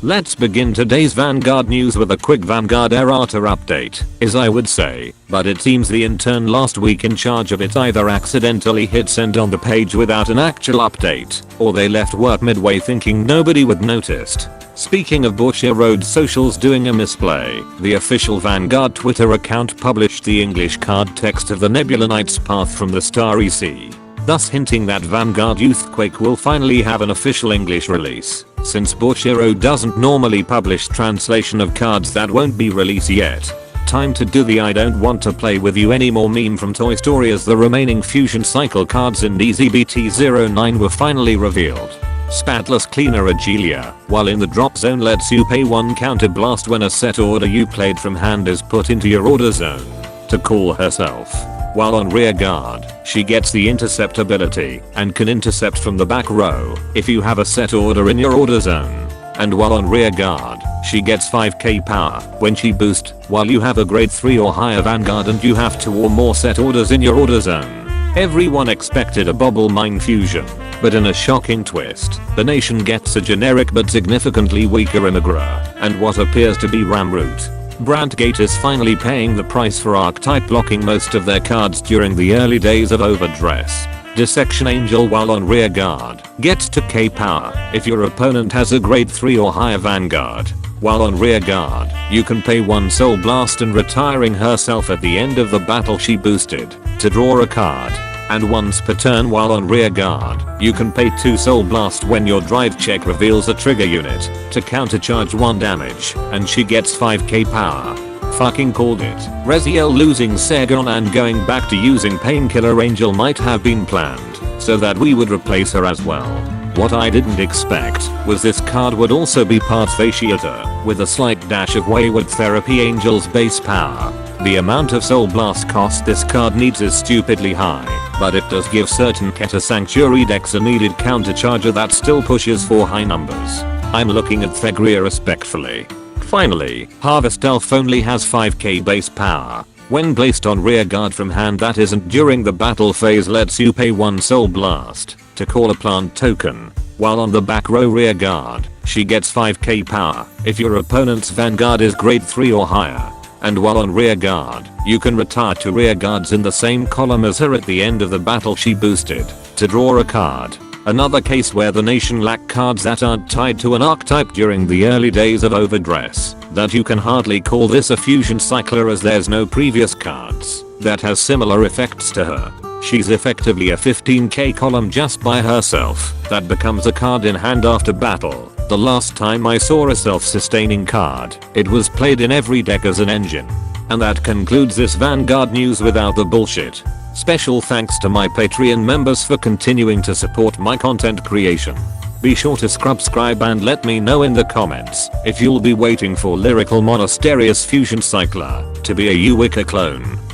Let's begin today's Vanguard news with a quick Vanguard errata update, as I would say, but it seems the intern last week in charge of it either accidentally hit send on the page without an actual update, or they left work midway thinking nobody would noticed. Speaking of Bushier Road socials doing a misplay, the official Vanguard Twitter account published the English card text of the Nebula Knight's Path from the Starry Sea, thus hinting that Vanguard Youthquake will finally have an official English release, since Bushier doesn't normally publish translation of cards that won't be released yet. Time to do the I don't want to play with you anymore meme from Toy Story as the remaining Fusion Cycle cards in DZBT09 were finally revealed. Spatless Cleaner Agelia, while in the drop zone, lets you pay 1 counter blast when a set order you played from hand is put into your order zone to call herself. While on rear guard, she gets the intercept ability and can intercept from the back row if you have a set order in your order zone. And while on rear guard, she gets 5k power when she boosts while you have a grade 3 or higher Vanguard and you have 2 or more set orders in your order zone. Everyone expected a Bobble Mine fusion, but in a shocking twist, the nation gets a generic but significantly weaker Immigra and what appears to be Ramroot. Brandgate is finally paying the price for archetype blocking most of their cards during the early days of Overdress. Dissection Angel, while on rear guard, gets 2k power if your opponent has a grade 3 or higher Vanguard. While on rear guard, you can pay 1 Soul Blast and retiring herself at the end of the battle she boosted to draw a card. And once per turn while on rear guard, you can pay 2 Soul Blast when your drive check reveals a trigger unit to countercharge 1 damage, and she gets 5k power. Fucking called it. Reselling losing Segon and going back to using Painkiller Angel might have been planned, so that we would replace her as well. What I didn't expect was this card would also be part Fasciator, with a slight dash of Wayward Therapy Angel's base power. The amount of Soul Blast cost this card needs is stupidly high, but it does give certain Keta Sanctuary decks a needed countercharger that still pushes for high numbers. I'm looking at Thegria respectfully. Finally, Harvest Elf only has 5k base power. When placed on rear guard from hand that isn't during the battle phase, lets you pay 1 Soul Blast to call a plant token. While on the back row rear guard, she gets 5k power if your opponent's Vanguard is grade 3 or higher. And while on rear guard, you can retire to rear guards in the same column as her at the end of the battle she boosted to draw a card. Another case where the nation lack cards that aren't tied to an archetype during the early days of Overdress, that you can hardly call this a fusion cycler as there's no previous cards that has similar effects to her. She's effectively a 15k column just by herself that becomes a card in hand after battle. The last time I saw a self-sustaining card, it was played in every deck as an engine. And that concludes this Vanguard news without the bullshit. Special thanks to my Patreon members for continuing to support my content creation. Be sure to subscribe and let me know in the comments if you'll be waiting for Lyrical Monosterious Fusion Cycler to be a Uwicca clone.